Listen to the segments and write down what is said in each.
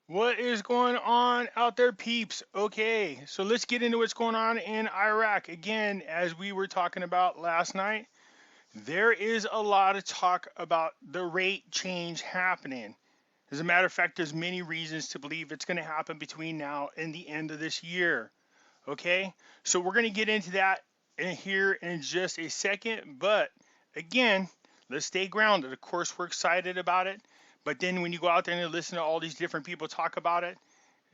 What is going on out there, peeps? Okay, so let's get into what's going on in Iraq. Again, as we were talking about last night, there is a lot of talk about the rate change happening. As a matter of fact, there's many reasons to believe it's going to happen between now and the end of this year. Okay, so we're going to get into that in here in just a second. But again, let's stay grounded. Of course, we're excited about it. But then when you go out there and listen to all these different people talk about it,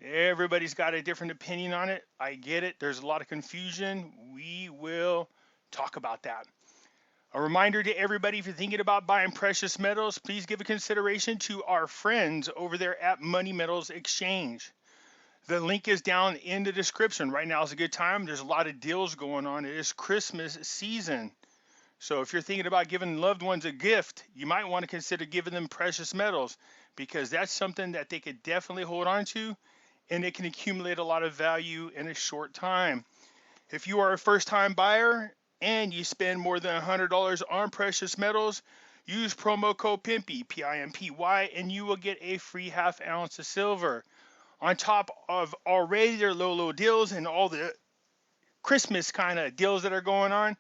everybody's got a different opinion on it. I get it. There's a lot of confusion. We will talk about that. A reminder to everybody, if you're thinking about buying precious metals, please give a consideration to our friends over there at Money Metals Exchange. The link is down in the description. Right now is a good time. There's a lot of deals going on. It is Christmas season. So if you're thinking about giving loved ones a gift, you might want to consider giving them precious metals because that's something that they could definitely hold on to and it can accumulate a lot of value in a short time. If you are a first time buyer and you spend more than $100 on precious metals, use promo code Pimpy, Pimpy, and you will get a free half ounce of silver. On top of already their low deals and all the Christmas kind of deals that are going on,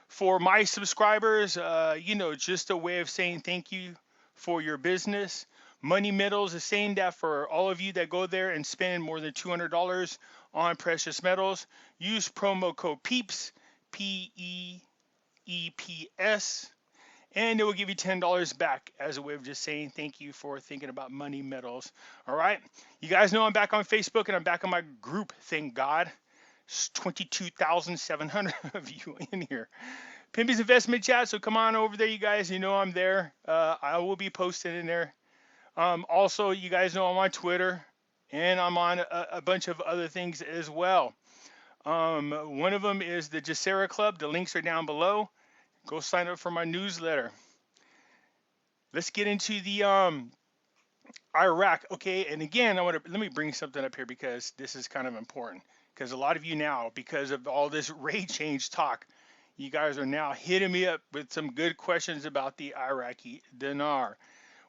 for my subscribers, just a way of saying thank you for your business. Money Metals is saying that for all of you that go there and spend more than $200 on precious metals, use promo code PEEPS, PEEPS, and it will give you $10 back as a way of just saying thank you for thinking about Money Metals. All right. You guys know I'm back on Facebook and I'm back on my group, thank God. 22,700 of you in here. Pimpy's Investment Chat, so come on over there, you guys. You know I'm there. I will be posting in there. Also, you guys know I'm on Twitter, and I'm on a bunch of other things as well. One of them is the Jacera Club. The links are down below. Go sign up for my newsletter. Let's get into the Iraq. Okay, and again, let me bring something up here because this is kind of important. Because a lot of you now, because of all this rate change talk, you guys are now hitting me up with some good questions about the Iraqi Dinar.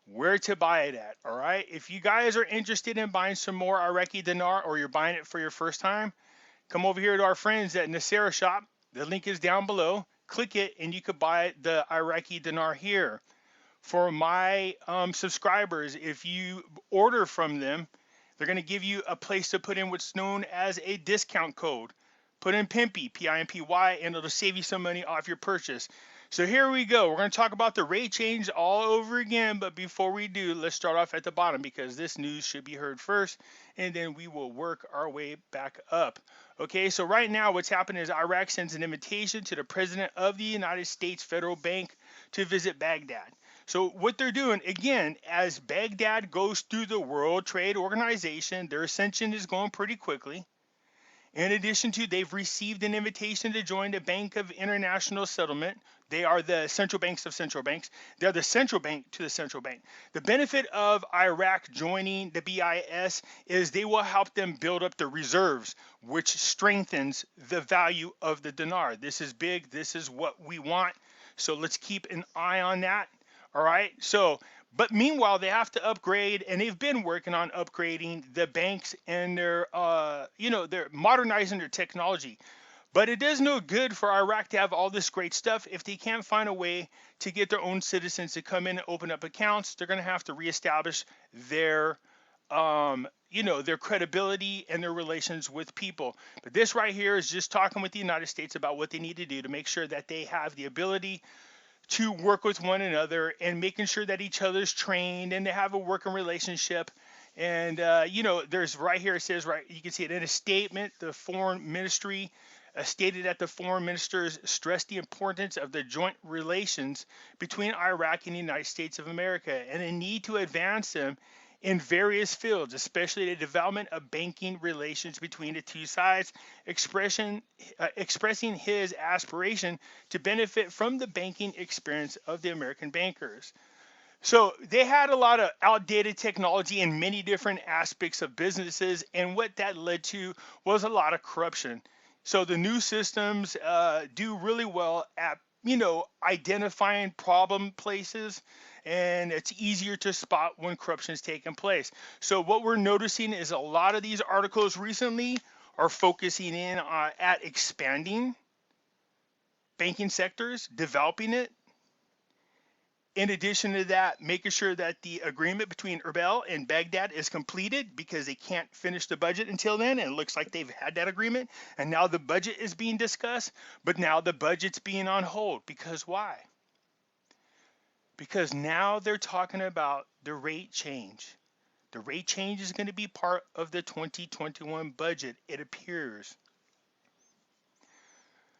Where to buy it at, all right? If you guys are interested in buying some more Iraqi Dinar or you're buying it for your first time, come over here to our friends at Nasera Shop. The link is down below. Click it and you could buy the Iraqi Dinar here. For my subscribers, if you order from them, they're going to give you a place to put in what's known as a discount code. Put in Pimpy, Pimpy, and it'll save you some money off your purchase. So here we go. We're going to talk about the rate change all over again. But before we do, let's start off at the bottom because this news should be heard first. And then we will work our way back up. Okay, so right now what's happening is Iraq sends an invitation to the President of the United States Federal Bank to visit Baghdad. So what they're doing, again, as Baghdad goes through the World Trade Organization, their ascension is going pretty quickly. In addition to, they've received an invitation to join the Bank of International Settlement. They are the central banks of central banks. They're the central bank to the central bank. The benefit of Iraq joining the BIS is they will help them build up the reserves, which strengthens the value of the dinar. This is big. This is what we want. So let's keep an eye on that. All right. So, but meanwhile, they have to upgrade, and they've been working on upgrading the banks and they're modernizing their technology. But it does no good for Iraq to have all this great stuff if they can't find a way to get their own citizens to come in and open up accounts. They're going to have to reestablish their their credibility and their relations with people. But this right here is just talking with the United States about what they need to do to make sure that they have the ability to work with one another and making sure that each other's trained and they have a working relationship. And, there's right here, it says, right, you can see it in a statement, the foreign ministry stated that the foreign ministers stressed the importance of the joint relations between Iraq and the United States of America and the need to advance them in various fields, especially the development of banking relations between the two sides, expressing his aspiration to benefit from the banking experience of the American bankers. So they had a lot of outdated technology in many different aspects of businesses, and what that led to was a lot of corruption. So the new systems do really well at identifying problem places and it's easier to spot when corruption is taking place. So what we're noticing is a lot of these articles recently are focusing in at expanding banking sectors, developing it. In addition to that, making sure that the agreement between Erbil and Baghdad is completed because they can't finish the budget until then. And it looks like they've had that agreement. And now the budget is being discussed, but now the budget's being on hold. Because why? Because now they're talking about the rate change. The rate change is going to be part of the 2021 budget, it appears.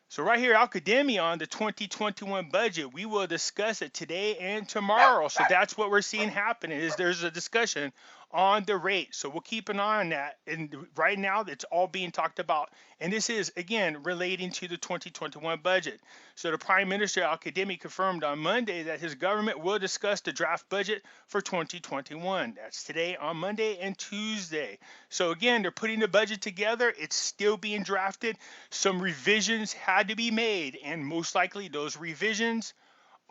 So right here, Academia on the 2021 budget, we will discuss it today and tomorrow. So that's what we're seeing happening is there's a discussion on the rate. So we'll keep an eye on that. And right now, it's all being talked about. And this is, again, relating to the 2021 budget. So the Prime Minister Academia confirmed on Monday that his government will discuss the draft budget for 2021. That's today on Monday and Tuesday. So again, they're putting the budget together. It's still being drafted. Some revisions had to be made, and most likely those revisions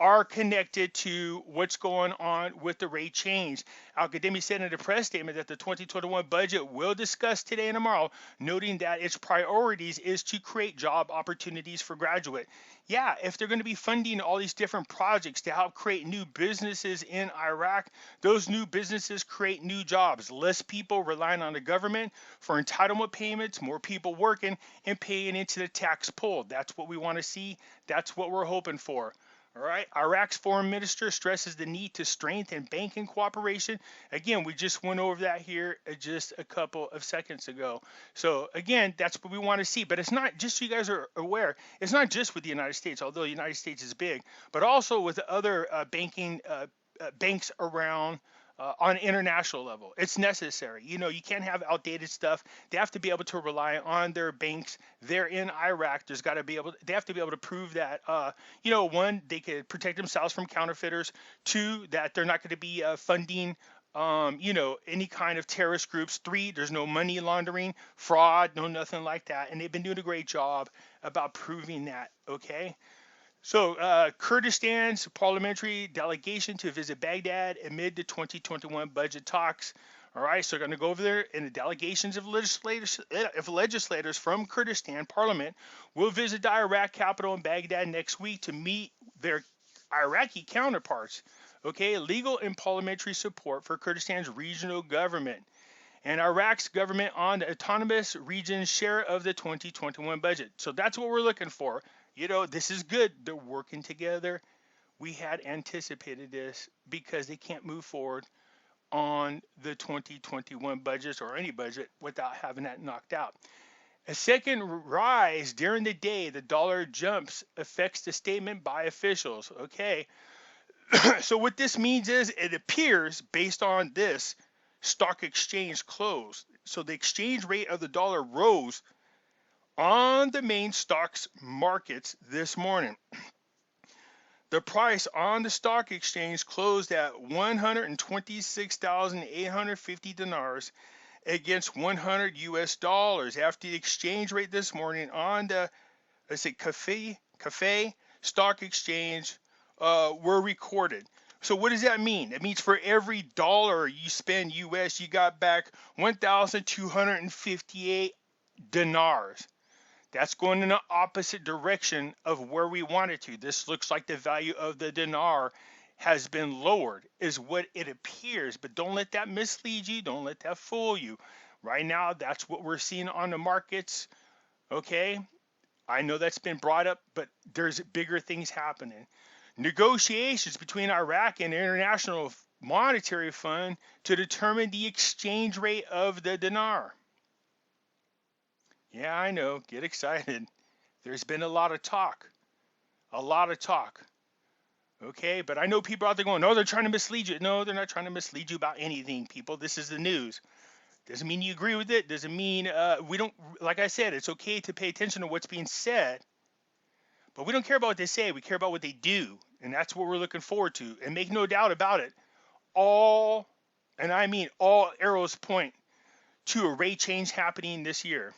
are connected to what's going on with the rate change. Academia said in a press statement that the 2021 budget will discuss today and tomorrow, noting that its priorities is to create job opportunities for graduate. Yeah, if they're going to be funding all these different projects to help create new businesses in Iraq, those new businesses create new jobs. Less people relying on the government for entitlement payments, more people working and paying into the tax pool. That's what we want to see. That's what we're hoping for. All right. Iraq's foreign minister stresses the need to strengthen banking cooperation. Again, we just went over that here just a couple of seconds ago. So again, that's what we want to see. But it's not just so you guys are aware. It's not just with the United States, although the United States is big, but also with other banks around. On an international level, it's necessary. You know, you can't have outdated stuff. They have to be able to rely on their banks. They're in Iraq. They have to be able to prove that, one, they could protect themselves from counterfeiters. Two, that they're not going to be funding, any kind of terrorist groups. Three, there's no money laundering, fraud, no nothing like that. And they've been doing a great job about proving that. Okay. So Kurdistan's parliamentary delegation to visit Baghdad amid the 2021 budget talks. All right, so they're going to go over there, and the delegations of legislators from Kurdistan parliament will visit the Iraq capital in Baghdad next week to meet their Iraqi counterparts. Okay, legal and parliamentary support for Kurdistan's regional government and Iraq's government on the autonomous region's share of the 2021 budget. So that's what we're looking for. You know, this is good. They're working together. We had anticipated this because they can't move forward on the 2021 budgets or any budget without having that knocked out. A second rise during the day, the dollar jumps, affects the statement by officials. Okay. So what this means is it appears based on this stock exchange closed. So the exchange rate of the dollar rose on the main stocks markets this morning. The price on the stock exchange closed at 126,850 dinars against 100 US dollars after the exchange rate this morning on the cafe stock exchange were recorded. So what does that mean? It means for every dollar you spend US, you got back 1,258 dinars. That's going in the opposite direction of where we want it to. This looks like the value of the dinar has been lowered, is what it appears. But don't let that mislead you. Don't let that fool you. Right now, that's what we're seeing on the markets. Okay? I know that's been brought up, but there's bigger things happening. Negotiations between Iraq and the International Monetary Fund to determine the exchange rate of the dinar. Yeah, I know. Get excited. There's been a lot of talk. Okay, but I know people out there going, no, they're trying to mislead you. No, they're not trying to mislead you about anything, people. This is the news. Doesn't mean you agree with it. Doesn't mean we don't, like I said, it's okay to pay attention to what's being said. But we don't care about what they say. We care about what they do. And that's what we're looking forward to. And make no doubt about it. All, and I mean all arrows point to a rate change happening this year.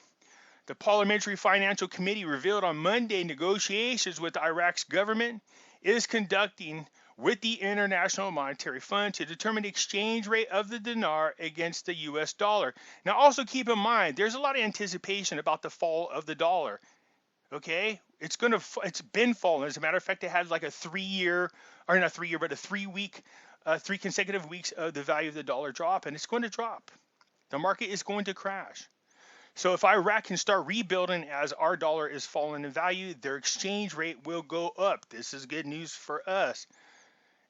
The Parliamentary Financial Committee revealed on Monday negotiations with Iraq's government is conducting with the International Monetary Fund to determine the exchange rate of the dinar against the US dollar. Now, also keep in mind, there's a lot of anticipation about the fall of the dollar. Okay, it's been falling. As a matter of fact, it had like a 3-year, or not 3-year, but a 3-week, 3 consecutive weeks of the value of the dollar drop, and it's going to drop. The market is going to crash. So if Iraq can start rebuilding as our dollar is falling in value, their exchange rate will go up. This is good news for us.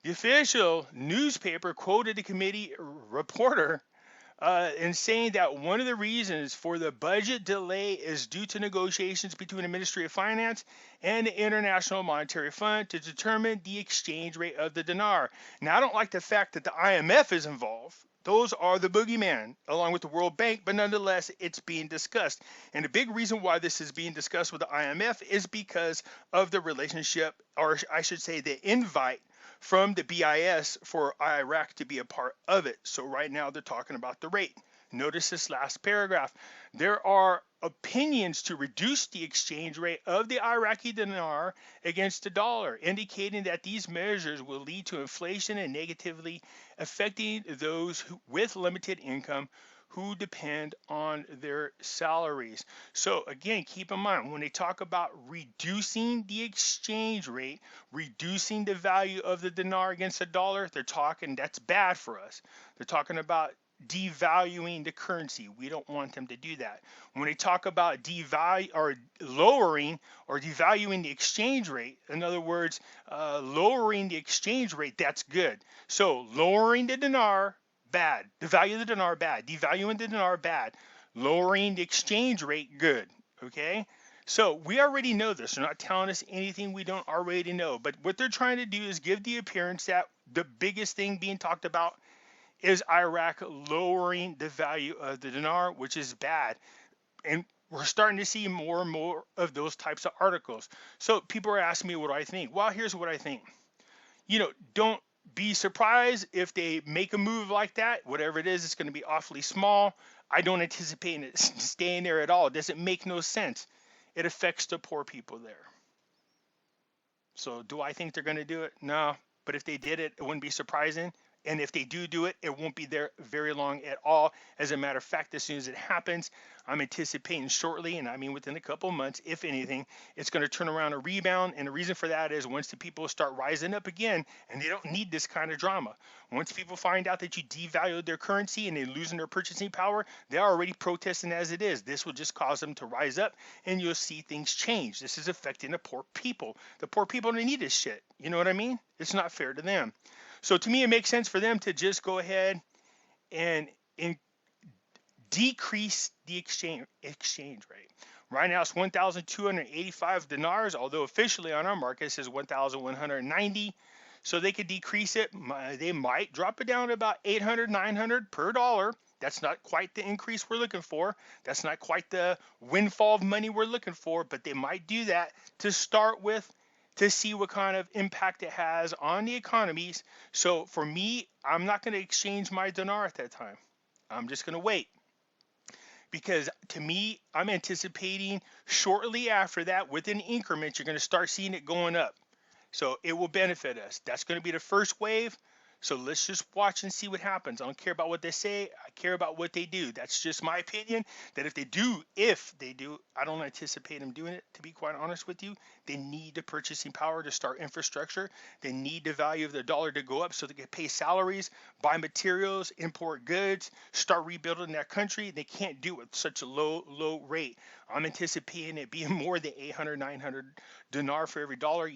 The official newspaper quoted a committee reporter in saying that one of the reasons for the budget delay is due to negotiations between the Ministry of Finance and the International Monetary Fund to determine the exchange rate of the dinar. Now, I don't like the fact that the IMF is involved. Those are the boogeyman, along with the World Bank, but nonetheless, it's being discussed. And the big reason why this is being discussed with the IMF is because of the relationship, or I should say the invite from the BIS for Iraq to be a part of it. So right now they're talking about the rate. Notice this last paragraph. There are opinions to reduce the exchange rate of the Iraqi dinar against the dollar, indicating that these measures will lead to inflation and negatively affecting those with limited income who depend on their salaries. So again, keep in mind, when they talk about reducing the exchange rate, reducing the value of the dinar against the dollar, they're talking that's bad for us. They're talking about devaluing the currency. We don't want them to do that. When they talk about lowering or devaluing the exchange rate, in other words, lowering the exchange rate, that's good. So lowering the dinar, bad. The value of the dinar, bad. Devaluing the dinar, bad. Lowering the exchange rate, good. Okay? So we already know this. They're not telling us anything we don't already know. But what they're trying to do is give the appearance that the biggest thing being talked about is Iraq lowering the value of the dinar, which is bad. And we're starting to see more and more of those types of articles. So people are asking me what do I think. Well, here's what I think. Don't be surprised if they make a move like that. Whatever it is, it's going to be awfully small. I don't anticipate it staying there at all. It doesn't make no sense. It affects the poor people there. So do I think they're going to do it? No. But if they did it, it wouldn't be surprising. And if they do it, it won't be there very long at all. As a matter of fact, as soon as it happens, I'm anticipating shortly, and I mean within a couple of months, if anything, it's going to turn around a rebound. And the reason for that is once the people start rising up again, and they don't need this kind of drama. Once people find out that you devalued their currency and they're losing their purchasing power, they're already protesting as it is. This will just cause them to rise up, and you'll see things change. This is affecting the poor people. The poor people don't need this shit. You know what I mean? It's not fair to them. So to me, it makes sense for them to just go ahead and decrease the exchange rate. Right now, it's 1,285 dinars, although officially on our market it says 1,190. So they could decrease it. They might drop it down to about 800, 900 per dollar. That's not quite the increase we're looking for. That's not quite the windfall of money we're looking for, but they might do that to start with, to see what kind of impact it has on the economies. So for me, I'm not going to exchange my dinar at that time. I'm just going to wait. Because to me, I'm anticipating shortly after that, within increments, you're going to start seeing it going up. So it will benefit us. That's going to be the first wave. So let's just watch and see what happens. I don't care about what they say. I care about what they do. That's just my opinion, that if they do, I don't anticipate them doing it, to be quite honest with you. They need the purchasing power to start infrastructure. They need the value of the dollar to go up so they can pay salaries, buy materials, import goods, start rebuilding that country. They can't do it with such a low rate. I'm anticipating it being more than 800, 900 dinar for every dollar.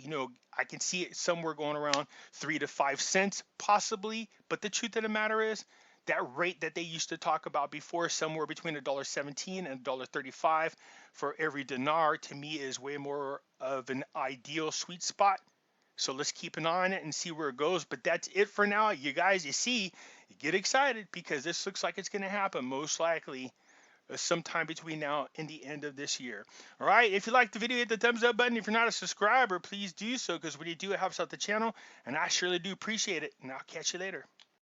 I can see it somewhere going around 3 to 5 cents possibly. But the truth of the matter is that rate that they used to talk about before, somewhere between $1.17 and $1.35 for every dinar, to me is way more of an ideal sweet spot. So let's keep an eye on it and see where it goes. But that's it for now. You guys, you get excited because this looks like it's going to happen most likely sometime between now and the end of this year. All right, if you liked the video, hit the thumbs up button. If you're not a subscriber, please do so, because when you do, it helps out the channel, and I surely do appreciate it. And I'll catch you later.